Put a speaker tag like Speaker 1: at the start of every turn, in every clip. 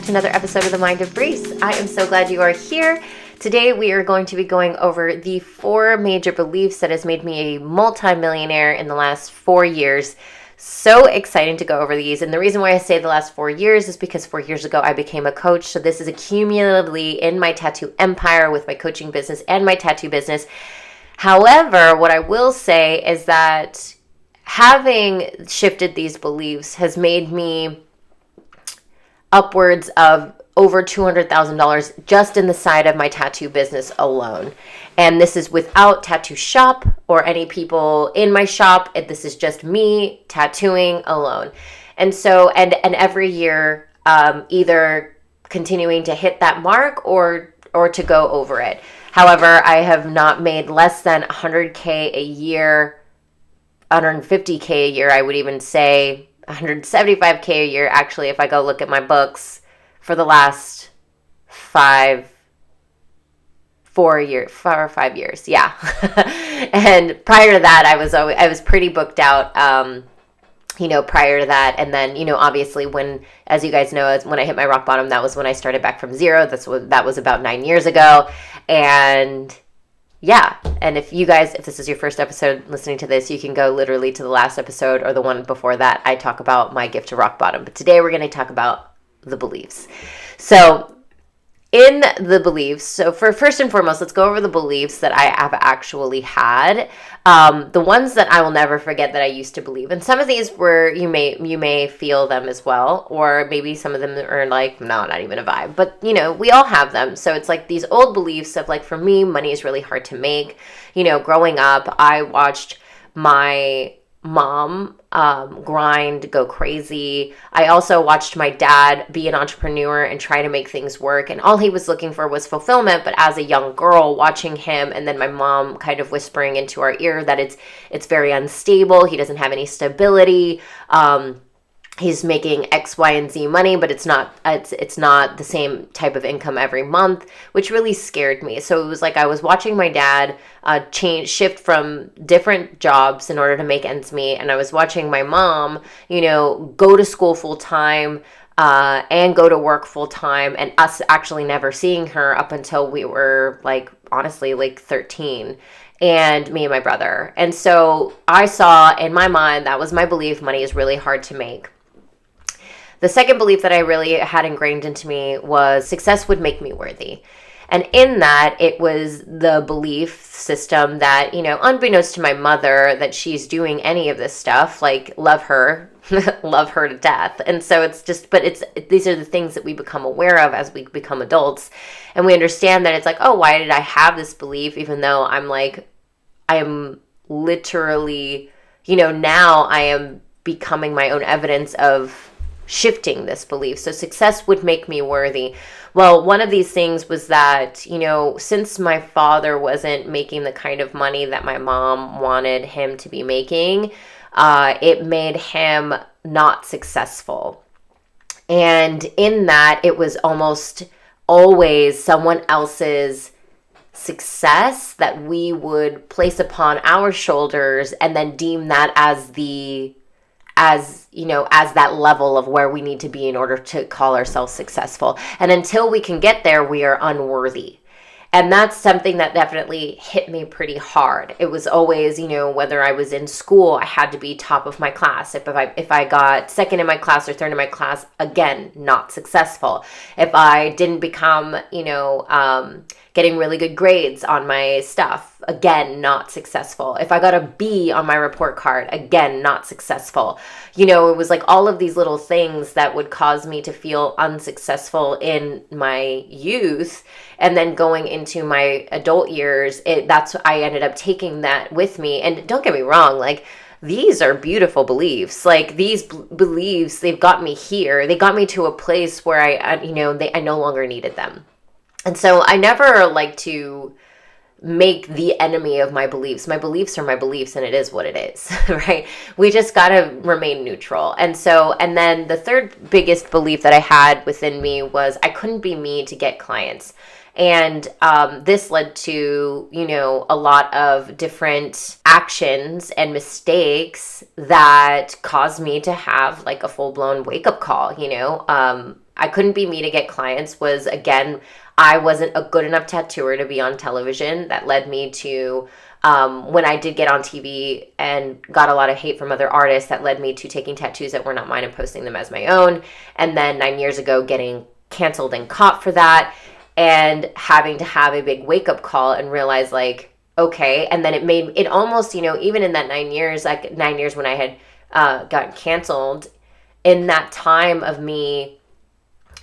Speaker 1: to another episode of The Mind of Reese. I am so glad you are here. Today we are going to be going over the 4 major beliefs that has made me a multi-millionaire in the last 4 years. So exciting to go over these. And the reason why I say the last 4 years is because 4 years ago I became a coach. So this is cumulatively in my tattoo empire with my coaching business and my tattoo business. However, what I will say is that having shifted these beliefs has made me upwards of over $200,000 just in the side of my tattoo business alone. And this is without tattoo shop or any people in my shop. This is just me tattooing alone. And so, and every year, either continuing to hit that mark or to go over it. However, I have not made less than 100K a year, 150K a year, I would even say, 175K a year, actually, if I go look at my books for the last 4 or 5 years. Yeah. And prior to that, I was pretty booked out, prior to that. And then, obviously when, as you guys know, when I hit my rock bottom, that was when I started back from zero. That was about 9 years ago. And yeah, and if this is your first episode listening to this, you can go literally to the last episode or the one before that. I talk about my gift to rock bottom. But today we're going to talk about the beliefs. So in the beliefs, so for first and foremost, let's go over the beliefs that I have actually had. The ones that I will never forget that I used to believe. And some of these were, you may feel them as well, or maybe some of them are like, no, not even a vibe. But, we all have them. So it's like these old beliefs of like, for me, money is really hard to make. Growing up, I watched my mom grind, go crazy. I also watched my dad be an entrepreneur and try to make things work, and all he was looking for was fulfillment. But as a young girl, watching him, and then my mom kind of whispering into our ear that it's very unstable, he doesn't have any stability, he's making X, Y, and Z money, but it's not the same type of income every month, which really scared me. So it was like I was watching my dad shift from different jobs in order to make ends meet, and I was watching my mom, go to school full time and go to work full time, and us actually never seeing her up until we were honestly 13. And me and my brother. And so I saw in my mind, that was my belief, money is really hard to make. The second belief that I really had ingrained into me was success would make me worthy. And in that, it was the belief system that, unbeknownst to my mother, that she's doing any of this stuff, love her to death. And so these are the things that we become aware of as we become adults. And we understand that it's like, oh, why did I have this belief? Even though I am literally, now I am becoming my own evidence of shifting this belief. So success would make me worthy. Well, one of these things was that, since my father wasn't making the kind of money that my mom wanted him to be making, it made him not successful. And in that, it was almost always someone else's success that we would place upon our shoulders and then deem that as that level of where we need to be in order to call ourselves successful. And until we can get there, we are unworthy. And that's something that definitely hit me pretty hard. It was always, whether I was in school, I had to be top of my class. If I got second in my class or third in my class, again, not successful. If I didn't become, getting really good grades on my stuff, again, not successful. If I got a B on my report card, again, not successful. It was like all of these little things that would cause me to feel unsuccessful in my youth. And then going into my adult years, I ended up taking that with me. And don't get me wrong, these are beautiful beliefs. These beliefs, they've got me here. They got me to a place where I no longer needed them. And so I never like to make the enemy of my beliefs. My beliefs are my beliefs, and it is what it is, right? We just got to remain neutral. And then the third biggest belief that I had within me was I couldn't be me to get clients. And this led to, a lot of different actions and mistakes that caused me to have a full-blown wake-up call, I couldn't be me to get clients was, again, I wasn't a good enough tattooer to be on television. That led me to, when I did get on TV and got a lot of hate from other artists, that led me to taking tattoos that were not mine and posting them as my own. And then 9 years ago, getting canceled and caught for that, and having to have a big wake-up call and realize, like, okay. And then it made it almost, even in that 9 years, like 9 years when I had gotten canceled, in that time of me,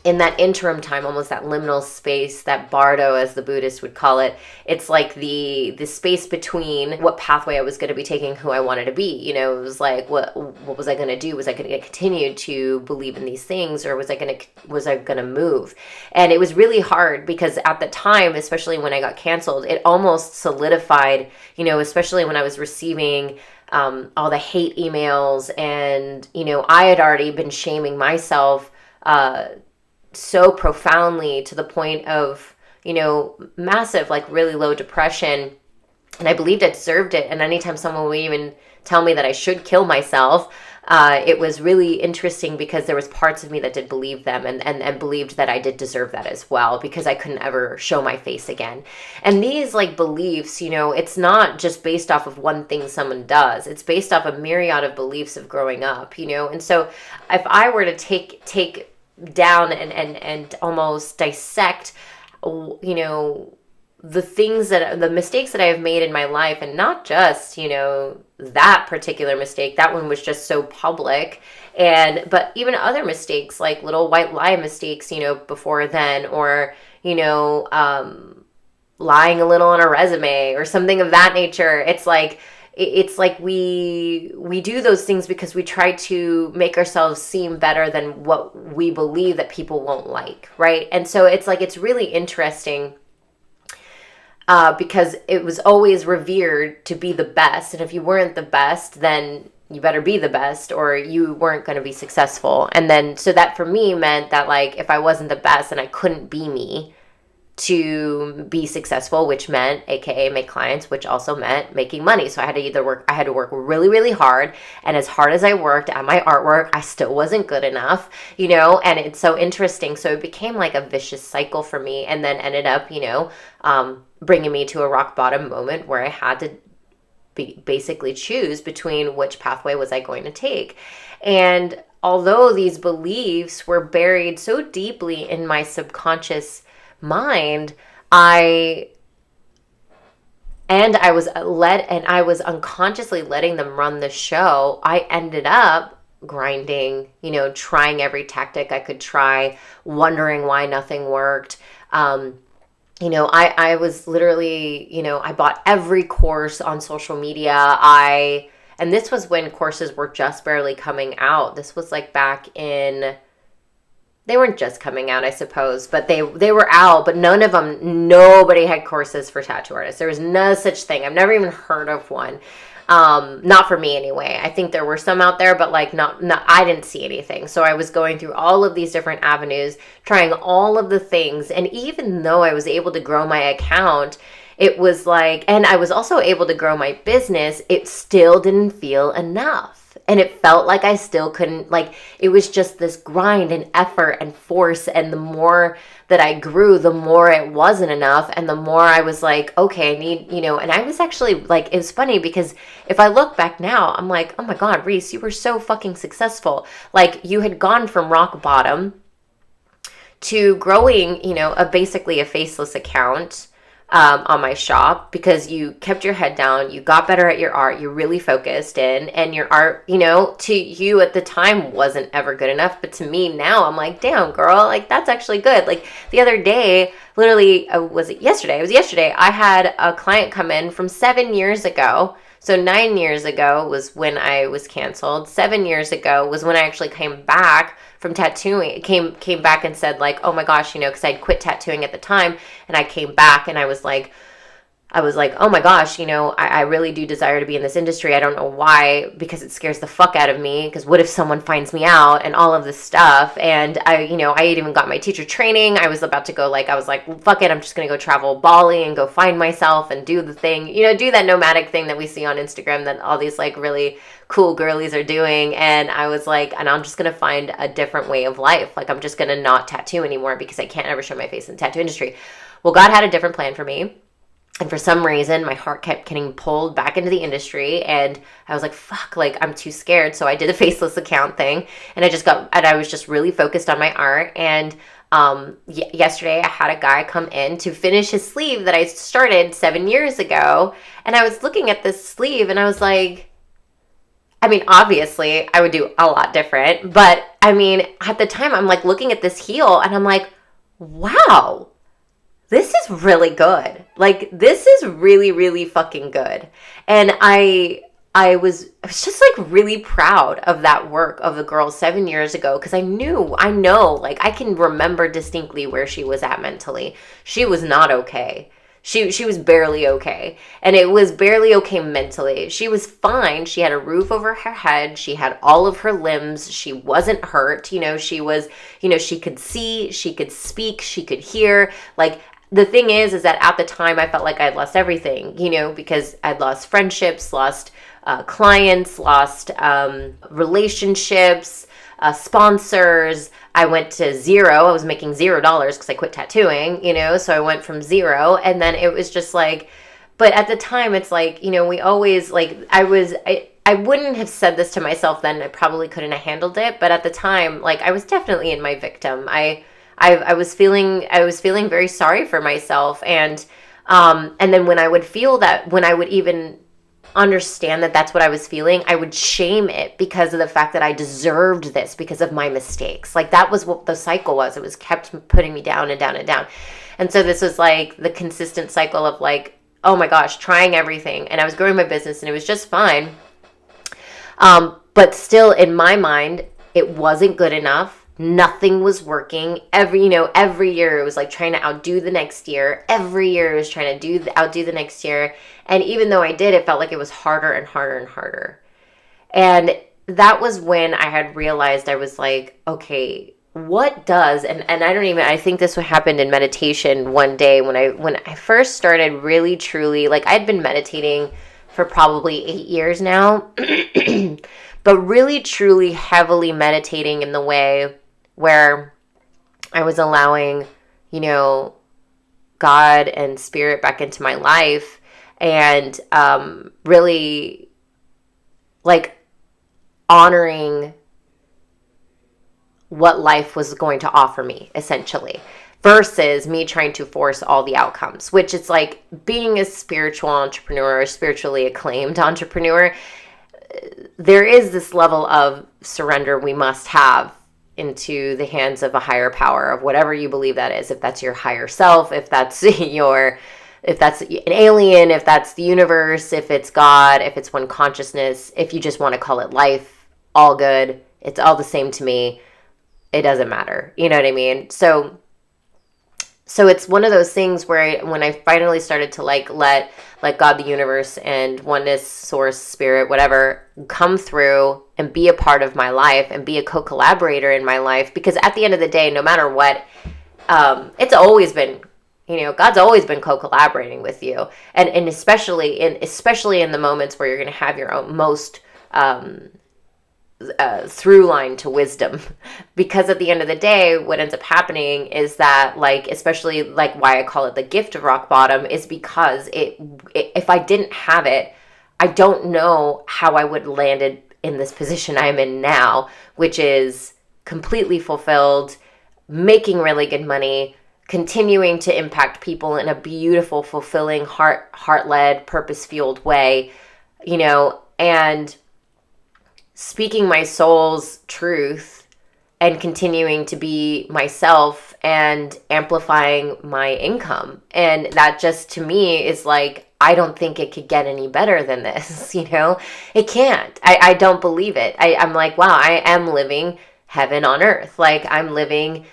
Speaker 1: in that interim time, almost that liminal space, that bardo, as the Buddhists would call it, it's like the space between what pathway I was going to be taking, who I wanted to be. It was like, what was I going to do? Was I going to continue to believe in these things, or was I going to move? And it was really hard, because at the time, especially when I got canceled, it almost solidified, especially when I was receiving all the hate emails, and I had already been shaming myself so profoundly, to the point of, massive, like really low depression. And I believed I deserved it. And anytime someone would even tell me that I should kill myself, it was really interesting, because there was parts of me that did believe them, and believed that I did deserve that as well, because I couldn't ever show my face again. And these like beliefs, it's not just based off of one thing someone does. It's based off a myriad of beliefs of growing up, And so if I were to take down and almost dissect, the mistakes that I have made in my life, and not just, that particular mistake, that one was just so public, but even other mistakes, like little white lie mistakes, before then, or, lying a little on a resume or something of that nature. It's like we do those things because we try to make ourselves seem better than what we believe that people won't like, right? And so it's really interesting, because it was always revered to be the best. And if you weren't the best, then you better be the best, or you weren't going to be successful. And then, so that for me meant that, like, if I wasn't the best, and I couldn't be me to be successful, which meant, AKA, make clients, which also meant making money. So I had to work really, really hard. And as hard as I worked at my artwork, I still wasn't good enough, and it's so interesting. So it became like a vicious cycle for me, and then ended up, bringing me to a rock bottom moment where I had to basically choose between which pathway was I going to take. And although these beliefs were buried so deeply in my subconscious mind, I was unconsciously letting them run the show. I ended up grinding, trying every tactic I could try, wondering why nothing worked. I was literally, I bought every course on social media. And this was when courses were just barely coming out. This was like back in, they weren't just coming out, I suppose, but they were out, but nobody had courses for tattoo artists. There was no such thing. I've never even heard of one. Not for me anyway. I think there were some out there, but like not, I didn't see anything. So I was going through all of these different avenues, trying all of the things. And even though I was able to grow my account, it was like, and I was also able to grow my business, it still didn't feel enough. And it felt like I still couldn't, like, it was just this grind and effort and force. And the more that I grew, the more it wasn't enough. And the more I was like, okay, I need, and I was actually like, it's funny because if I look back now, I'm like, oh my God, Reese, you were so fucking successful. Like, you had gone from rock bottom to growing, basically a faceless account on my shop, because you kept your head down, you got better at your art, you really focused in, and your art, to you at the time wasn't ever good enough, but to me now, I'm like, damn girl, like that's actually good. Like the other day, literally, was it yesterday? It was yesterday. I had a client come in from 7 years ago. So 9 years ago was when I was canceled. 7 years ago was when I actually came back from tattooing. Came back and said like, oh my gosh, because I'd quit tattooing at the time, and I came back and I was like, I was like, oh my gosh, I really do desire to be in this industry. I don't know why, because it scares the fuck out of me. Because what if someone finds me out and all of this stuff? And I even got my teacher training. I was about to go, I was like, fuck it, I'm just going to go travel Bali and go find myself and do the thing, do that nomadic thing that we see on Instagram that all these really cool girlies are doing. And I was like, and I'm just going to find a different way of life. I'm just going to not tattoo anymore because I can't ever show my face in the tattoo industry. Well, God had a different plan for me. And for some reason, my heart kept getting pulled back into the industry. And I was like, fuck, I'm too scared. So I did a faceless account thing. And I was just really focused on my art. And yesterday, I had a guy come in to finish his sleeve that I started 7 years ago. And I was looking at this sleeve and I was like, obviously, I would do a lot different. But at the time, I'm looking at this heel and I'm like, wow. This is really good. This is really, really fucking good. And I was just really proud of that work of the girl 7 years ago because I know, I can remember distinctly where she was at mentally. She was not okay. She was barely okay. And it was barely okay mentally. She was fine. She had a roof over her head. She had all of her limbs. She wasn't hurt. She was, she could see, she could speak, she could hear. The thing is that at the time I felt like I'd lost everything, because I'd lost friendships, lost clients, lost relationships, sponsors. I went to zero. I was making $0 because I quit tattooing, so I went from zero. And then it was just but at the time it's we always I wouldn't have said this to myself then. I probably couldn't have handled it. But at the time, I was definitely in my victim. I was feeling very sorry for myself. And then when I would feel that, when I would even understand that that's what I was feeling, I would shame it because of the fact that I deserved this because of my mistakes. That was what the cycle was. It was kept putting me down and down and down. And so this was the consistent cycle of oh my gosh, trying everything. And I was growing my business and it was just fine. But still in my mind, it wasn't good enough. Nothing was working. Every year it was trying to outdo the next year. Every year it was trying to outdo the next year. And even though I did, it felt like it was harder and harder and harder. And that was when I had realized I was okay, what does, and I think this happened in meditation one day when I first started really truly, I'd been meditating for probably 8 years now, but really truly heavily meditating in the way where I was allowing, God and spirit back into my life and really honoring what life was going to offer me, essentially, versus me trying to force all the outcomes, which it's being a spiritual entrepreneur or spiritually acclaimed entrepreneur, there is this level of surrender we must have into the hands of a higher power of whatever you believe that is. If that's your higher self, if that's if that's an alien, if that's the universe, if it's God, if it's one consciousness, if you just want to call it life, all good. It's all the same to me. It doesn't matter. You know what I mean? So it's one of those things where when I finally started to let God, the universe, and oneness, source, spirit, whatever, come through and be a part of my life and be a co-collaborator in my life, because at the end of the day, no matter what, it's always been, God's always been co-collaborating with you, and especially in the moments where you're going to have your own most through line to wisdom, because at the end of the day, what ends up happening is that especially why I call it the gift of rock bottom is because if I didn't have it, I don't know how I would landed in this position I'm in now, which is completely fulfilled, making really good money, continuing to impact people in a beautiful, fulfilling, heart-led, purpose-fueled way, and speaking my soul's truth and continuing to be myself and amplifying my income. And that just, to me, is I don't think it could get any better than this, It can't. I don't believe it. I'm wow, I am living heaven on earth. I'm living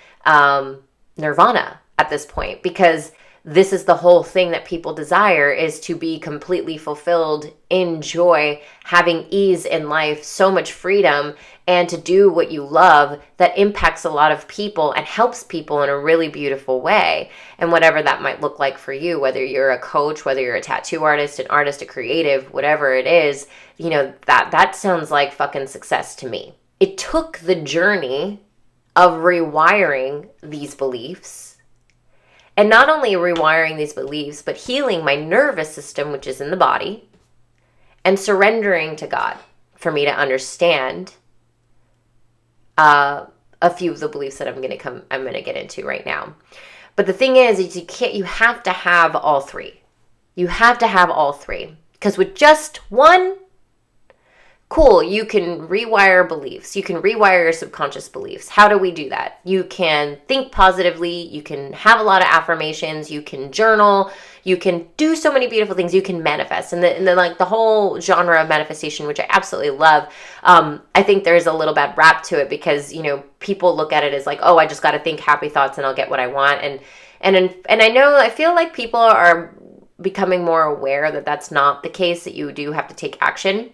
Speaker 1: nirvana at this point, because this is the whole thing that people desire, is to be completely fulfilled in joy, having ease in life, so much freedom, and to do what you love that impacts a lot of people and helps people in a really beautiful way. And whatever that might look like for you, whether you're a coach, whether you're a tattoo artist, an artist, a creative, whatever it is, you know, that sounds like fucking success to me. It took the journey of rewiring these beliefs, and not only rewiring these beliefs, but healing my nervous system, which is in the body, and surrendering to God for me to understand a few of the beliefs that I'm going to get into right now. But the thing is you have to have all three. You have to have all three, because with just one, cool, you can rewire beliefs. You can rewire your subconscious beliefs. How do we do that? You can think positively. You can have a lot of affirmations. You can journal. You can do so many beautiful things. You can manifest. And then like the whole genre of manifestation, which I absolutely love, I think there's a little bad rap to it because, you know, people look at it as like, oh, I just got to think happy thoughts and I'll get what I want. And I feel like people are becoming more aware that that's not the case, that you do have to take action.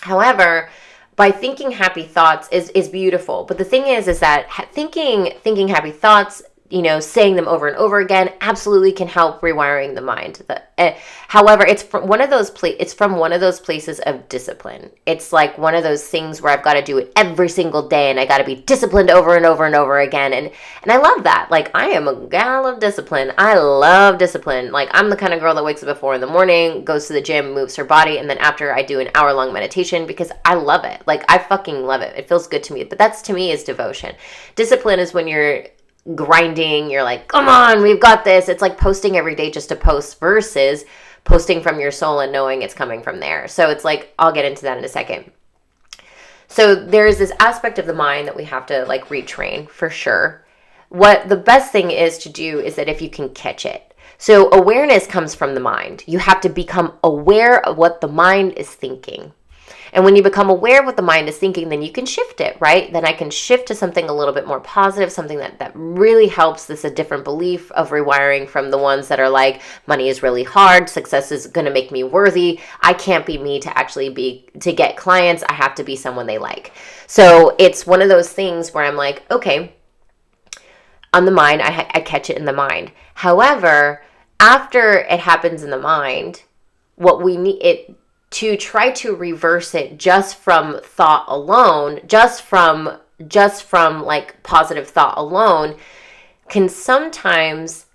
Speaker 1: However, by thinking happy thoughts is beautiful. But the thing is that thinking happy thoughts, you know, saying them over and over again, absolutely can help rewiring the mind. However, it's from one of those places of discipline. It's like one of those things where I've got to do it every single day, and I got to be disciplined over and over and over again. And I love that. Like, I am a gal of discipline. I love discipline. Like, I'm the kind of girl that wakes up at 4 a.m, goes to the gym, moves her body, and then after I do an hour-long meditation because I love it. Like, I fucking love it. It feels good to me. But that's, to me, is devotion. Discipline is when you're grinding, you're like, come on, we've got this. It's like posting every day just to post versus posting from your soul and knowing it's coming from there. So it's like, I'll get into that in a second. So there's this aspect of the mind that we have to like retrain for sure. What the best thing is to do is that if you can catch it. So awareness comes from the mind. You have to become aware of what the mind is thinking. And when you become aware of what the mind is thinking, then you can shift it, right? Then I can shift to something a little bit more positive, something that really helps. This a different belief of rewiring from the ones that are like, money is really hard, success is going to make me worthy. I can't be me to get clients. I have to be someone they like. So it's one of those things where I'm like, okay, on the mind, I catch it in the mind. However, after it happens in the mind, what we need to try to reverse it just from thought alone, just from like positive thought alone, can sometimes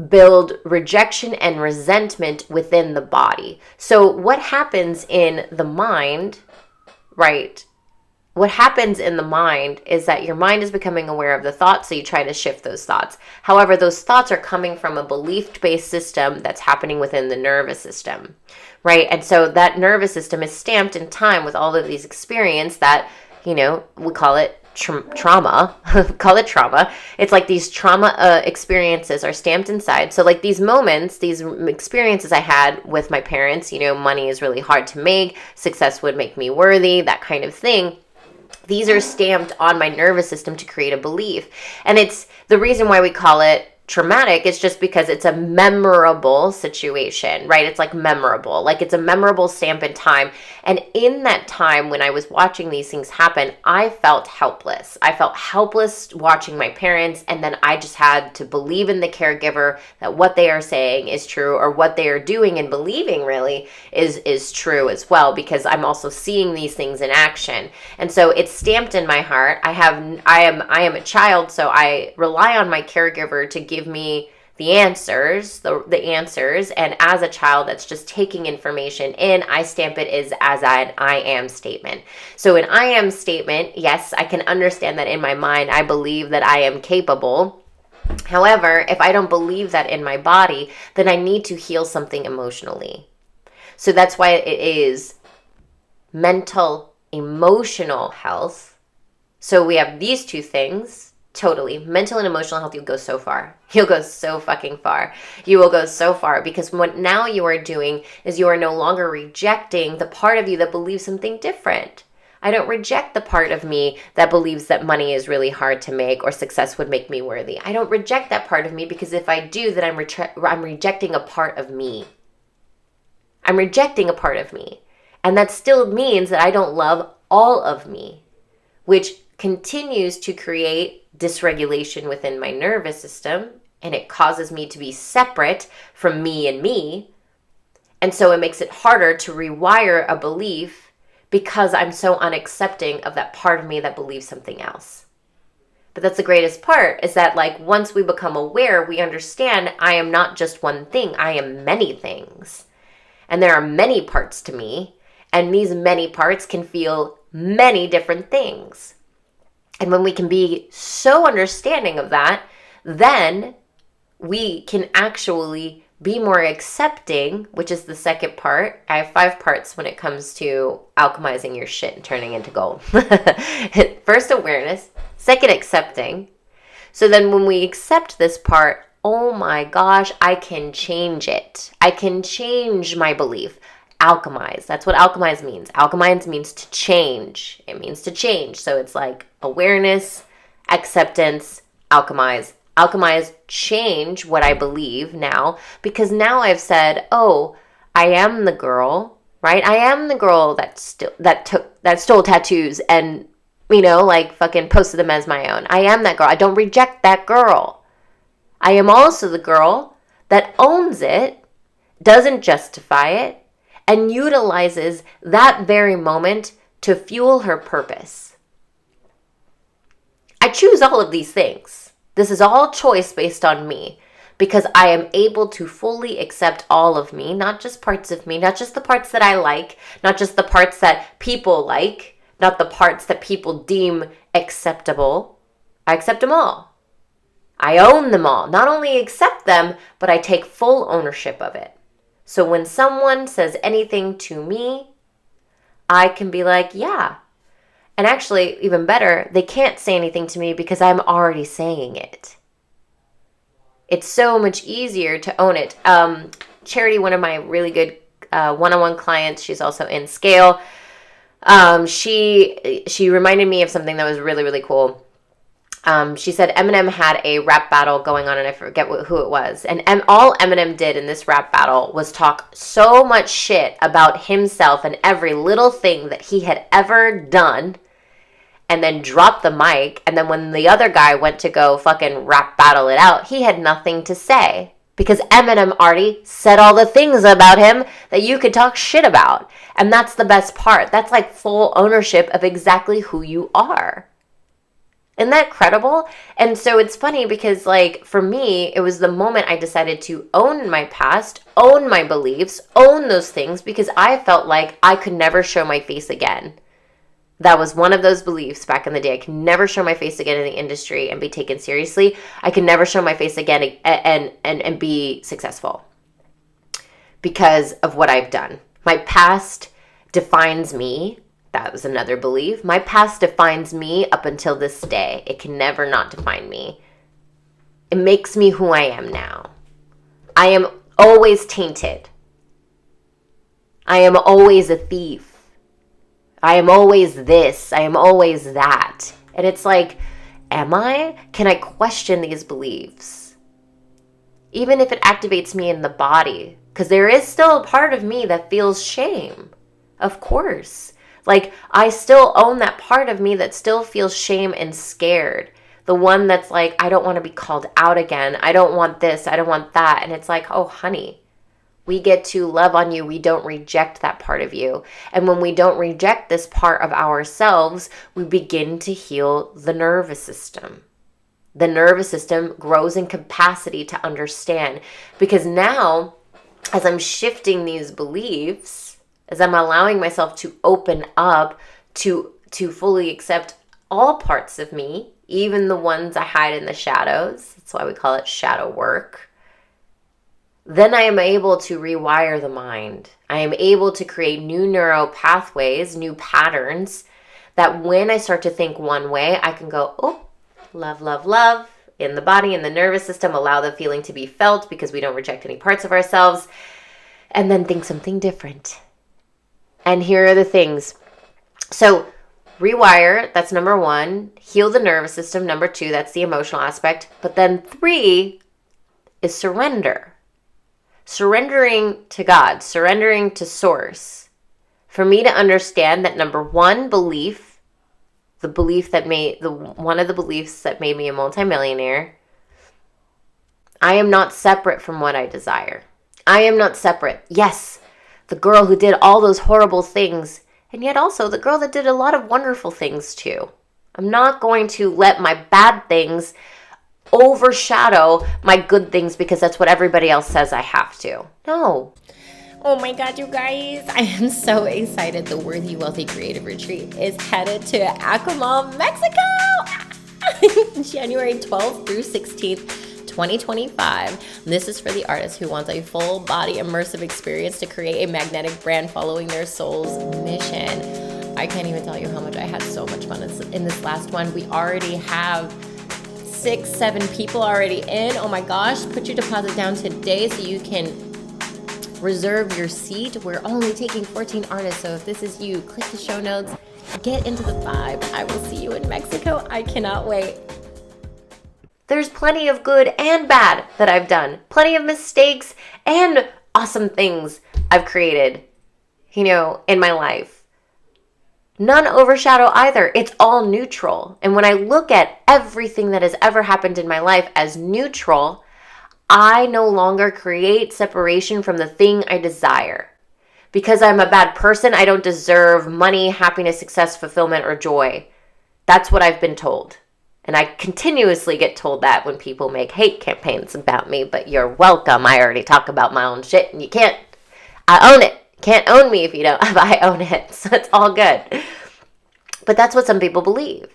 Speaker 1: build rejection and resentment within the body. So what happens in the mind, right? What happens in the mind is that your mind is becoming aware of the thoughts, so you try to shift those thoughts. However, those thoughts are coming from a belief-based system that's happening within the nervous system, right? And so that nervous system is stamped in time with all of these experiences that, you know, we call it trauma. Call it trauma. It's like these trauma experiences are stamped inside. So like these moments, these experiences I had with my parents, you know, money is really hard to make, success would make me worthy, that kind of thing. These are stamped on my nervous system to create a belief. And it's the reason why we call it traumatic is just because it's a memorable situation, right? It's like memorable, like it's a memorable stamp in time. And in that time when I was watching these things happen, I felt helpless. I felt helpless watching my parents. And then I just had to believe in the caregiver that what they are saying is true, or what they are doing and believing really is true as well, because I'm also seeing these things in action. And so it's stamped in my heart. I am a child, so I rely on my caregiver to give me the answers, the answers. And as a child that's just taking information in, I stamp it as an I am statement. So an I am statement, yes, I can understand that in my mind, I believe that I am capable. However, if I don't believe that in my body, then I need to heal something emotionally. So that's why it is mental, emotional health. So we have these two things. Totally. Mental and emotional health, you'll go so far. You'll go so fucking far. You will go so far, because what now you are doing is you are no longer rejecting the part of you that believes something different. I don't reject the part of me that believes that money is really hard to make or success would make me worthy. I don't reject that part of me, because if I do, then I'm rejecting a part of me. I'm rejecting a part of me. And that still means that I don't love all of me, which continues to create dysregulation within my nervous system, and it causes me to be separate from me and me. And so it makes it harder to rewire a belief, because I'm so unaccepting of that part of me that believes something else. But that's the greatest part, is that like once we become aware, we understand I am not just one thing, I am many things. And there are many parts to me, and these many parts can feel many different things. And when we can be so understanding of that, then we can actually be more accepting, which is the second part. I have 5 parts when it comes to alchemizing your shit and turning into gold. First, awareness. Second, accepting. So then when we accept this part, oh my gosh, I can change it. I can change my belief. Alchemize. That's what alchemize means. Alchemize means to change. It means to change. So it's like awareness, acceptance, alchemize. Alchemize, change what I believe now, because now I've said, oh, I am the girl, right? I am the girl that stole tattoos and, like fucking posted them as my own. I am that girl. I don't reject that girl. I am also the girl that owns it, doesn't justify it, and utilizes that very moment to fuel her purpose. I choose all of these things. This is all choice based on me, because I am able to fully accept all of me, not just parts of me, not just the parts that I like, not just the parts that people like, not the parts that people deem acceptable. I accept them all. I own them all. Not only accept them, but I take full ownership of it. So when someone says anything to me, I can be like, yeah. And actually, even better, they can't say anything to me because I'm already saying it. It's so much easier to own it. Charity, one of my really good one-on-one clients, she's also in Scale. She reminded me of something that was really, really cool. She said Eminem had a rap battle going on, and I forget who it was. And all Eminem did in this rap battle was talk so much shit about himself and every little thing that he had ever done, and then drop the mic. And then when the other guy went to go fucking rap battle it out, he had nothing to say, because Eminem already said all the things about him that you could talk shit about. And that's the best part. That's like full ownership of exactly who you are. Isn't that credible? And so it's funny because, like, for me, it was the moment I decided to own my past, own my beliefs, own those things, because I felt like I could never show my face again. That was one of those beliefs back in the day. I can never show my face again in the industry and be taken seriously. I can never show my face again and be successful because of what I've done. My past defines me. That was another belief. My past defines me up until this day. It can never not define me. It makes me who I am now. I am always tainted. I am always a thief. I am always this. I am always that. And it's like, am I? Can I question these beliefs? Even if it activates me in the body. Because there is still a part of me that feels shame. Of course. Like, I still own that part of me that still feels shame and scared. The one that's like, I don't want to be called out again. I don't want this. I don't want that. And it's like, oh, honey, we get to love on you. We don't reject that part of you. And when we don't reject this part of ourselves, we begin to heal the nervous system. The nervous system grows in capacity to understand. Because now, as I'm shifting these beliefs, as I'm allowing myself to open up to fully accept all parts of me, even the ones I hide in the shadows, that's why we call it shadow work, then I am able to rewire the mind. I am able to create new neural pathways, new patterns, that when I start to think one way, I can go, oh, love, love, love, in the body, in the nervous system, allow the feeling to be felt because we don't reject any parts of ourselves, and then think something different. And here are the things. So Rewire, that's number 1. Heal the nervous system, number 2. That's the emotional aspect. But then 3 is surrender. Surrendering to God, surrendering to source. For me to understand that number 1 belief, one of the beliefs that made me a multimillionaire, I am not separate from what I desire. I am not separate. Yes, the girl who did all those horrible things, and yet also the girl that did a lot of wonderful things too. I'm not going to let my bad things overshadow my good things because that's what everybody else says I have to. No.
Speaker 2: Oh my God, you guys. I am so excited. The Worthy, Wealthy, Creative Retreat is headed to Acoma, Mexico. January 12th through 16th, 2025. This is for the artist who wants a full body immersive experience to create a magnetic brand following their soul's mission. I can't even tell you how much I had so much fun in this last one. We already have 6-7 people already in. Oh my gosh, put your deposit down today so you can reserve your seat. We're only taking 14 artists, so if this is you, click the show notes, get into the vibe. I will see you in Mexico. I cannot wait.
Speaker 1: There's plenty of good and bad that I've done. Plenty of mistakes and awesome things I've created, in my life. None overshadow either. It's all neutral. And when I look at everything that has ever happened in my life as neutral, I no longer create separation from the thing I desire. Because I'm a bad person, I don't deserve money, happiness, success, fulfillment, or joy. That's what I've been told. And I continuously get told that when people make hate campaigns about me, but you're welcome. I already talk about my own shit, and I own it. Can't own me if I own it. So it's all good. But that's what some people believe.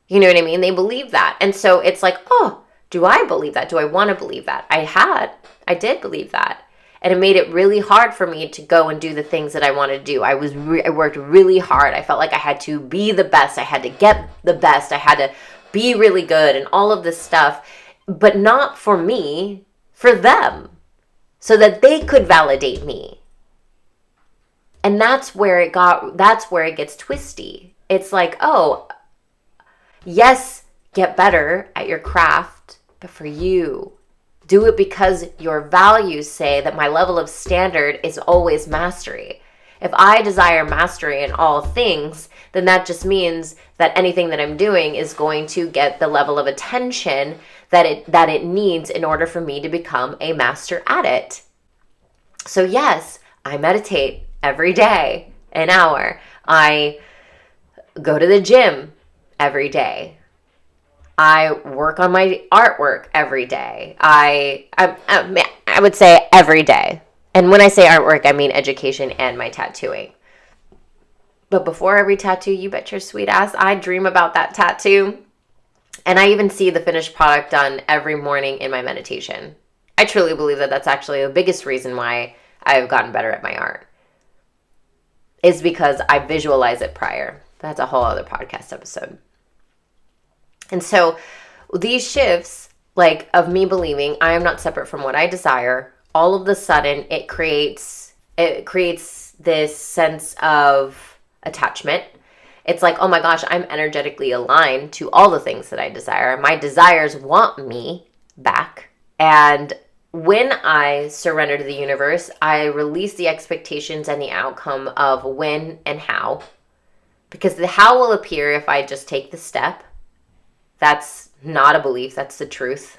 Speaker 1: You know what I mean? They believe that. And so it's like, oh, do I believe that? Do I want to believe that? I did believe that. And it made it really hard for me to go and do the things that I wanted to do. I worked really hard. I felt like I had to be the best. I had to get the best. I had to be really good and all of this stuff. But not for me, for them. So that they could validate me. And that's where it gets twisty. It's like, oh, yes, get better at your craft, but for you, do it because your values say that my level of standard is always mastery. If I desire mastery in all things, then that just means that anything that I'm doing is going to get the level of attention that it needs in order for me to become a master at it. So yes, I meditate every day, an hour. I go to the gym every day. I work on my artwork every day. I would say every day. And when I say artwork, I mean education and my tattooing. But before every tattoo, you bet your sweet ass, I dream about that tattoo. And I even see the finished product done every morning in my meditation. I truly believe that that's actually the biggest reason why I've gotten better at my art. Is because I visualize it prior. That's a whole other podcast episode. And so these shifts, like of me believing I am not separate from what I desire, all of a sudden it creates this sense of attachment. It's like, oh my gosh, I'm energetically aligned to all the things that I desire. My desires want me back. And when I surrender to the universe, I release the expectations and the outcome of when and how. Because the how will appear if I just take the step. That's not a belief, that's the truth.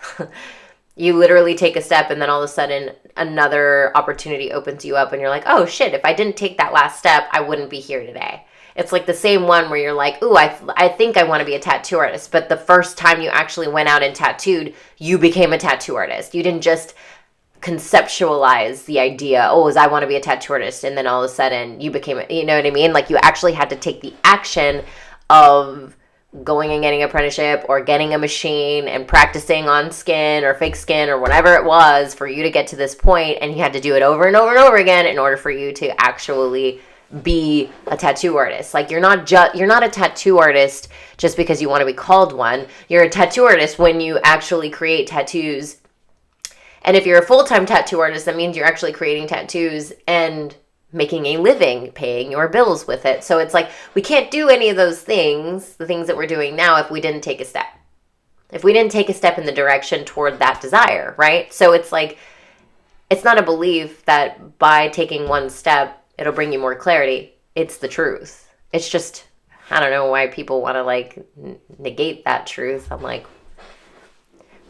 Speaker 1: You literally take a step and then all of a sudden another opportunity opens you up and you're like, oh shit, if I didn't take that last step, I wouldn't be here today. It's like the same one where you're like, ooh, I think I want to be a tattoo artist. But the first time you actually went out and tattooed, you became a tattoo artist. You didn't just conceptualize the idea, oh, I want to be a tattoo artist. And then all of a sudden you became, you know what I mean? Like you actually had to take the action of going and getting an apprenticeship or getting a machine and practicing on skin or fake skin or whatever it was for you to get to this point. And you had to do it over and over and over again in order for you to actually be a tattoo artist. Like you're not a tattoo artist just because you want to be called one. You're a tattoo artist when you actually create tattoos. And if you're a full-time tattoo artist, that means you're actually creating tattoos and making a living, paying your bills with it. So it's like we can't do any of those things, the things that we're doing now, if we didn't take a step. If we didn't take a step in the direction toward that desire, right? So it's like, it's not a belief that by taking one step, it'll bring you more clarity. It's the truth. It's just, I don't know why people want to like negate that truth. I'm like,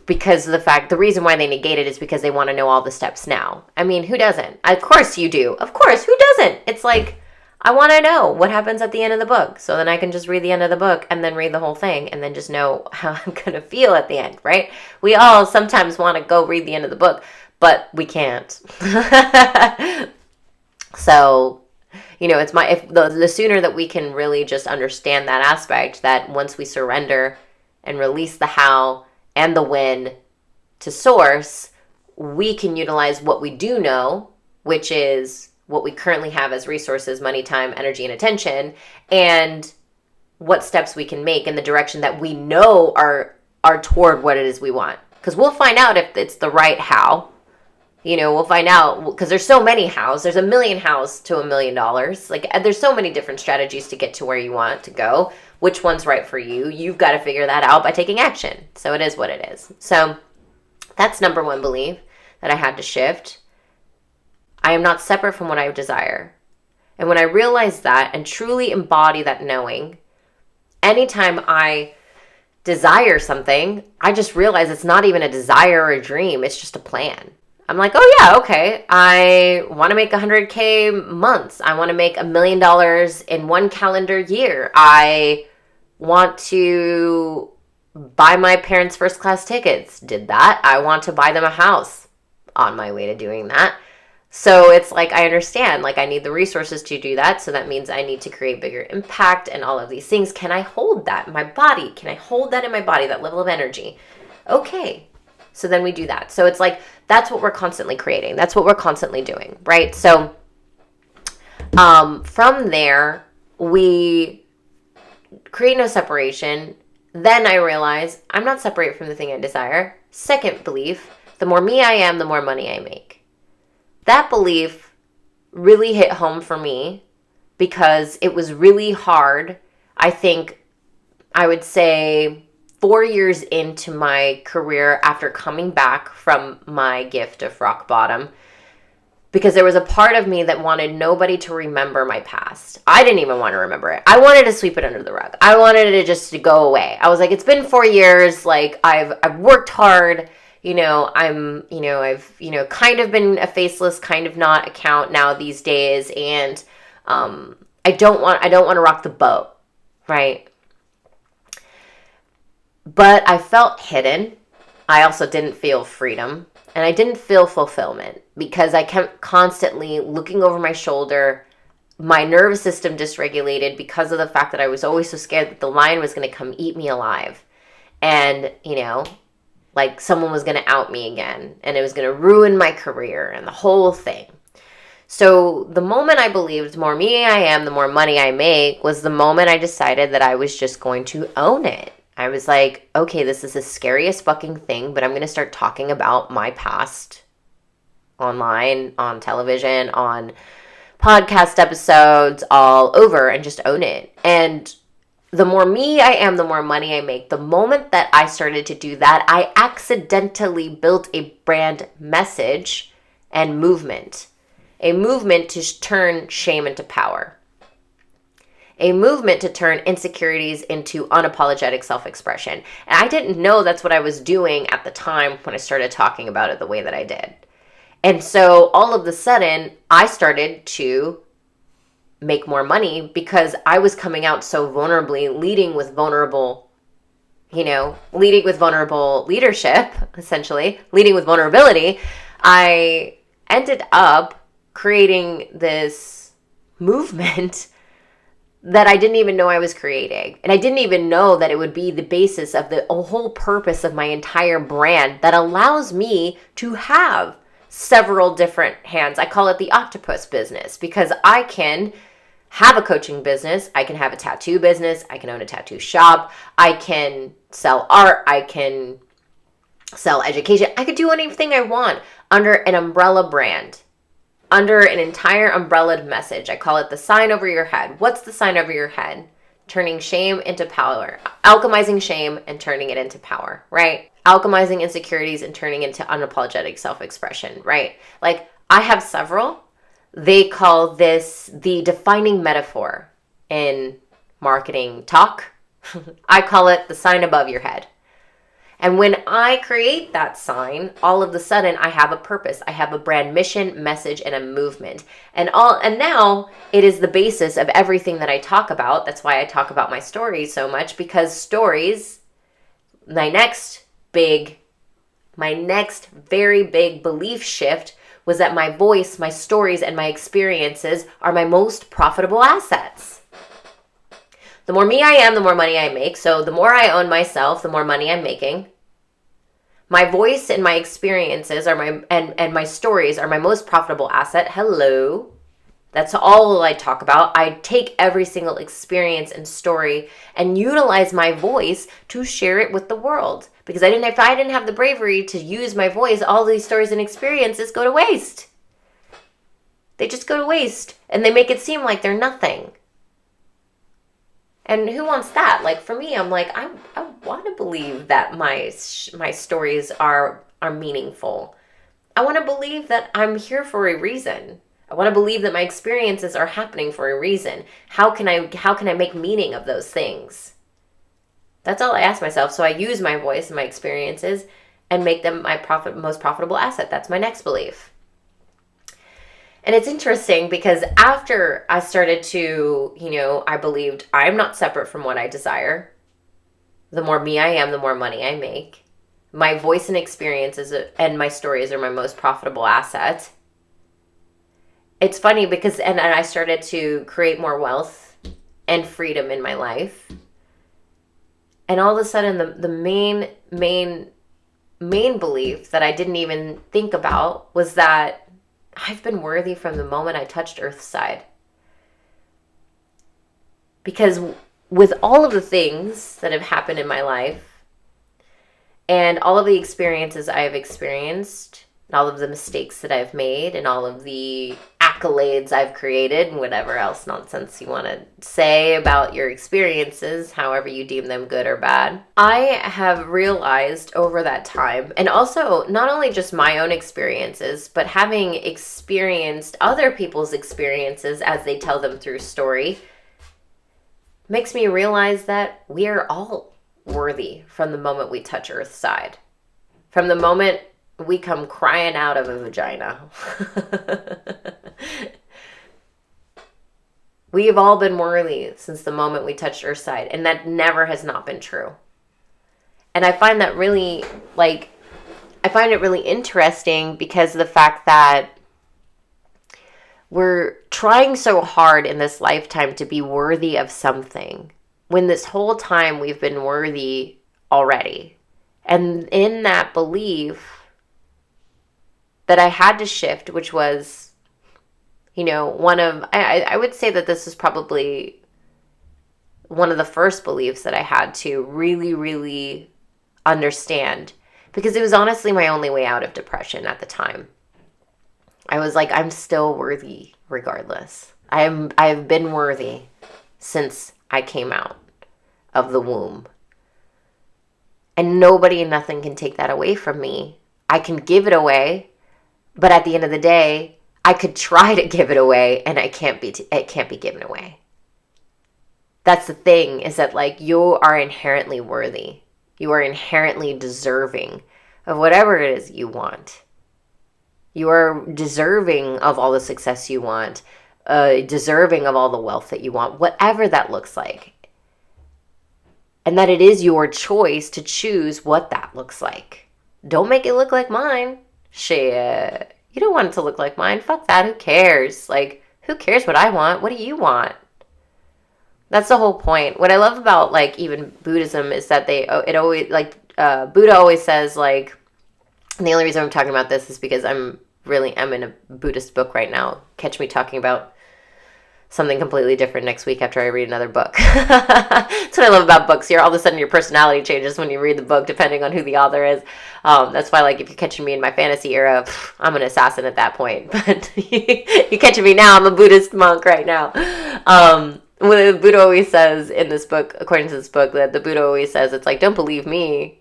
Speaker 1: because the reason why they negate it is because they want to know all the steps now. I mean, who doesn't? Of course you do. Of course, who doesn't? It's like, I want to know what happens at the end of the book. So then I can just read the end of the book and then read the whole thing and then just know how I'm going to feel at the end, right? We all sometimes want to go read the end of the book, but we can't. So, it's the sooner that we can really just understand that aspect, that once we surrender and release the how and the when to source, we can utilize what we do know, which is what we currently have as resources, money, time, energy, and attention, and what steps we can make in the direction that we know are toward what it is we want. Because we'll find out if it's the right how. We'll find out, because there's so many hows. There's a million hows to $1 million. Like, there's so many different strategies to get to where you want to go. Which one's right for you? You've got to figure that out by taking action. So it is what it is. So that's number one belief that I had to shift. I am not separate from what I desire. And when I realize that and truly embody that knowing, anytime I desire something, I just realize it's not even a desire or a dream. It's just a plan. I'm like, oh yeah, okay. I want to make 100K months. I want to make $1 million in one calendar year. I want to buy my parents' first class tickets. Did that. I want to buy them a house. On my way to doing that. So it's like, I understand, like I need the resources to do that. So that means I need to create bigger impact and all of these things. Can I hold that in my body? Can I hold that in my body, that level of energy? Okay. So then we do that. So it's like, that's what we're constantly creating. That's what we're constantly doing, right? So from there, we create no separation. Then I realize I'm not separate from the thing I desire. Second belief, the more me I am, the more money I make. That belief really hit home for me because it was really hard. I think I would say 4 years into my career after coming back from my gift of rock bottom, because there was a part of me that wanted nobody to remember my past. I didn't even want to remember it. I wanted to sweep it under the rug. I wanted it just to go away. I was like, it's been 4 years. Like I've worked hard. I've kind of been a faceless, kind of not account now these days. And I don't want to rock the boat. Right. But I felt hidden. I also didn't feel freedom. And I didn't feel fulfillment because I kept constantly looking over my shoulder. My nervous system dysregulated because of the fact that I was always so scared that the lion was going to come eat me alive. And, like someone was going to out me again. And it was going to ruin my career and the whole thing. So the moment I believed the more me I am, the more money I make, was the moment I decided that I was just going to own it. I was like, okay, this is the scariest fucking thing, but I'm going to start talking about my past online, on television, on podcast episodes, all over, and just own it. And the more me I am, the more money I make. The moment that I started to do that, I accidentally built a brand message and movement. A movement to turn shame into power. A movement to turn insecurities into unapologetic self-expression. And I didn't know that's what I was doing at the time when I started talking about it the way that I did. And so all of a sudden, I started to make more money because I was coming out so vulnerably, leading with vulnerable leadership, essentially, leading with vulnerability. I ended up creating this movement that I didn't even know I was creating. And I didn't even know that it would be the basis of the whole purpose of my entire brand that allows me to have several different hands. I call it the octopus business because I can have a coaching business. I can have a tattoo business. I can own a tattoo shop. I can sell art. I can sell education. I could do anything I want under an umbrella brand. under an entire umbrellaed message. I call it the sign over your head. What's the sign over your head? Turning shame into power. Alchemizing shame and turning it into power, right? Alchemizing insecurities and turning into unapologetic self-expression, right? Like, I have several. They call this the defining metaphor in marketing talk. I call it the sign above your head. And when I create that sign, all of a sudden I have a purpose. I have a brand mission, message, and a movement. And now it is the basis of everything that I talk about. That's why I talk about my stories so much, because stories, my next very big belief shift was that my voice, my stories, and my experiences are my most profitable assets. The more me I am, the more money I make. So the more I own myself, the more money I'm making. My voice and my experiences are and my stories are my most profitable asset. Hello. That's all I talk about. I take every single experience and story and utilize my voice to share it with the world. Because if I didn't have the bravery to use my voice, all these stories and experiences go to waste. They just go to waste. And they make it seem like they're nothing. And who wants that? Like, for me, I'm like, I want to believe that my stories are meaningful. I want to believe that I'm here for a reason. I want to believe that my experiences are happening for a reason. How can I make meaning of those things? That's all I ask myself. So I use my voice and my experiences and make them my most profitable asset. That's my next belief. And it's interesting because after I started to, I believed I'm not separate from what I desire. The more me I am, the more money I make. My voice and experiences and my stories are my most profitable asset. It's funny because, and I started to create more wealth and freedom in my life. And all of a sudden, the main belief that I didn't even think about was that I've been worthy from the moment I touched Earth's side. Because with all of the things that have happened in my life and all of the experiences I have experienced and all of the mistakes that I've made and all of the accolades I've created and whatever else nonsense you want to say about your experiences, however you deem them good or bad, I have realized over that time, and also not only just my own experiences, but having experienced other people's experiences as they tell them through story, makes me realize that we are all worthy from the moment we touch Earth's side. From the moment we come crying out of a vagina. We have all been worthy since the moment we touched Earth's side, and that never has not been true. And I find that really, interesting because of the fact that we're trying so hard in this lifetime to be worthy of something, when this whole time we've been worthy already. And in that belief that I had to shift, which was, I would say that this is probably one of the first beliefs that I had to really, really understand, because it was honestly my only way out of depression at the time. I was like, I'm still worthy regardless. I've been worthy since I came out of the womb. And nobody and nothing can take that away from me. I can give it away, but at the end of the day, I could try to give it away, and it can't be given away. That's the thing, is that you are inherently worthy. You are inherently deserving of whatever it is you want. You are deserving of all the success you want, deserving of all the wealth that you want, whatever that looks like. And that it is your choice to choose what that looks like. Don't make it look like mine. Shit. You don't want it to look like mine. Fuck that. Who cares? Who cares what I want? What do you want? That's the whole point. What I love about, even Buddhism is that Buddha always says, and the only reason I'm talking about this is because I'm in a Buddhist book right now. Catch me talking about something completely different next week after I read another book. That's what I love about books. All of a sudden your personality changes when you read the book, depending on who the author is. That's why, like, if you're catching me in my fantasy era, I'm an assassin at that point. But you're catching me now, I'm a Buddhist monk right now. What the Buddha always says in this book, according to this book, that the Buddha always says, it's like, don't believe me.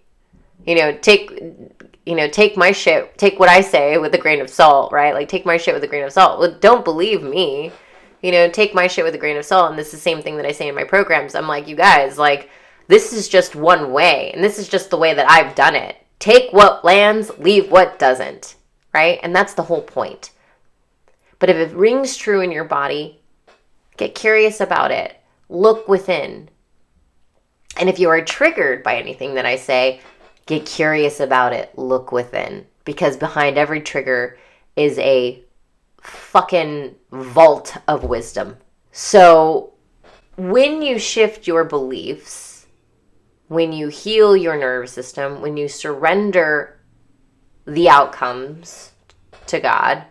Speaker 1: Take my shit, take what I say with a grain of salt, right? Like, take my shit with a grain of salt. Well, don't believe me. Take my shit with a grain of salt. And this is the same thing that I say in my programs. I'm like, you guys, like, this is just one way. And this is just the way that I've done it. Take what lands, leave what doesn't, right? And that's the whole point. But if it rings true in your body, get curious about it. Look within. And if you are triggered by anything that I say, get curious about it. Look within. Because behind every trigger is a fucking vault of wisdom. So when you shift your beliefs, when you heal your nervous system, when you surrender the outcomes to God,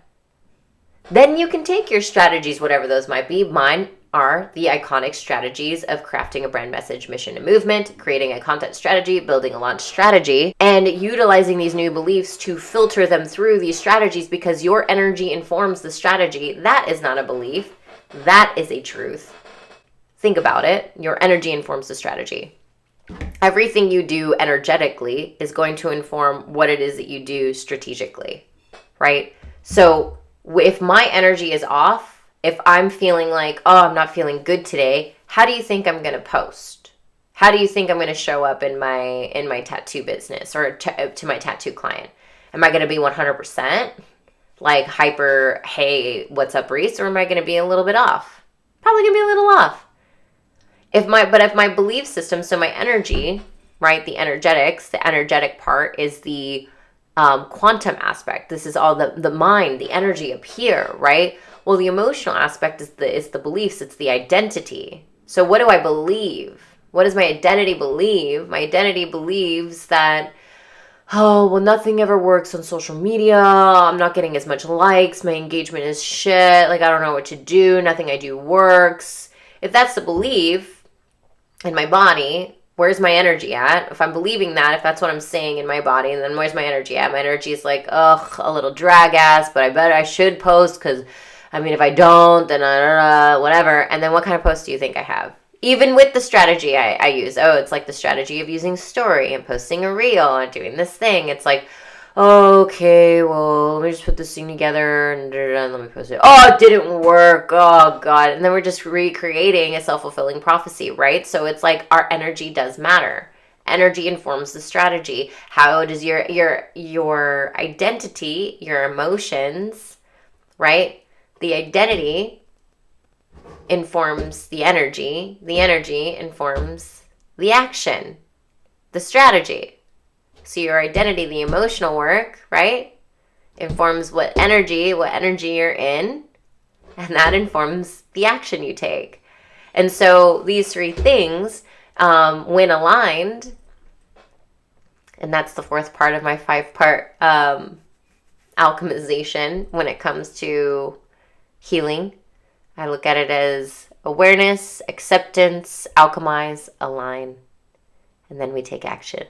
Speaker 1: then you can take your strategies, whatever those might be. Mine are the iconic strategies of crafting a brand message, mission, and movement, creating a content strategy, building a launch strategy, and utilizing these new beliefs to filter them through these strategies, because your energy informs the strategy. That is not a belief. That is a truth. Think about it. Your energy informs the strategy. Everything you do energetically is going to inform what it is that you do strategically, right? So if my energy is off, if I'm feeling like, oh, I'm not feeling good today, how do you think I'm going to post? How do you think I'm going to show up in my tattoo business or to my tattoo client? Am I going to be 100% like hyper, hey, what's up, Reese? Or am I going to be a little bit off? Probably going to be a little off. If my belief system, so my energy, right, the energetics, the energetic part is the quantum aspect. This is all the mind, the energy up here, right? Well, the emotional aspect is the beliefs. It's the identity. So what do I believe? What does my identity believe? My identity believes that, oh, well, nothing ever works on social media. I'm not getting as much likes. My engagement is shit. Like, I don't know what to do. Nothing I do works. If that's the belief in my body, where's my energy at? If I'm believing that, if that's what I'm saying in my body, then where's my energy at? My energy is like, ugh, a little drag ass, but I should post because, I mean, if I don't, then whatever. And then what kind of post do you think I have? Even with the strategy I use. Oh, it's like the strategy of using story and posting a reel and doing this thing. It's like, okay, well, let me just put this thing together and let me post it. Oh, it didn't work. Oh, God. And then we're just recreating a self-fulfilling prophecy, right? So it's like our energy does matter. Energy informs the strategy. How does your identity, your emotions, right? The identity informs the energy informs the action, the strategy. So your identity, the emotional work, right, informs what energy you're in, and that informs the action you take. And so these three things, when aligned, and that's the fourth part of my 5-part alchemization when it comes to healing. I look at it as awareness, acceptance, alchemize, align, and then we take action.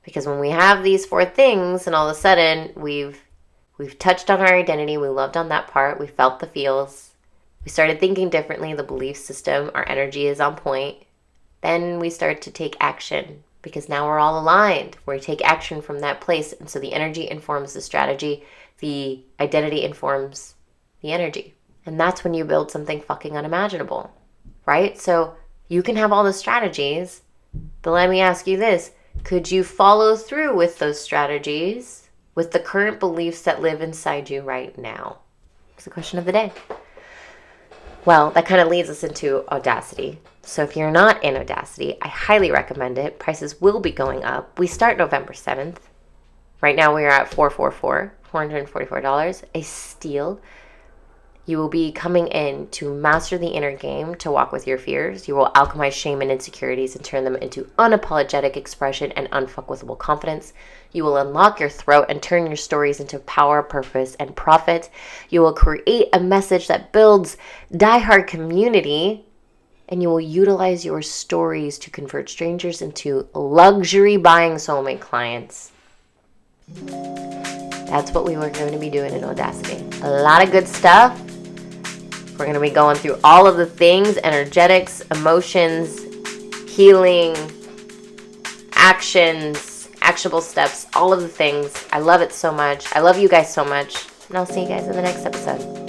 Speaker 1: Because when we have these 4 things and all of a sudden we've touched on our identity, we loved on that part, we felt the feels, we started thinking differently, the belief system, our energy is on point, then we start to take action because now we're all aligned. We take action from that place. And so the energy informs the strategy, the identity informs the energy. And that's when you build something fucking unimaginable, right? So you can have all the strategies, but let me ask you this. Could you follow through with those strategies with the current beliefs that live inside you right now? It's the question of the day. Well, that kind of leads us into Audacity. So if you're not in Audacity, I highly recommend it. Prices will be going up. We start November 7th. Right now we are at $444, $444, a steal. You will be coming in to master the inner game, to walk with your fears. You will alchemize shame and insecurities and turn them into unapologetic expression and unfuckwithable confidence. You will unlock your throat and turn your stories into power, purpose, and profit. You will create a message that builds diehard community, and you will utilize your stories to convert strangers into luxury buying soulmate clients. That's what we were going to be doing in Audacity. A lot of good stuff. We're going to be going through all of the things, energetics, emotions, healing, actions, actionable steps, all of the things. I love it so much. I love you guys so much. And I'll see you guys in the next episode.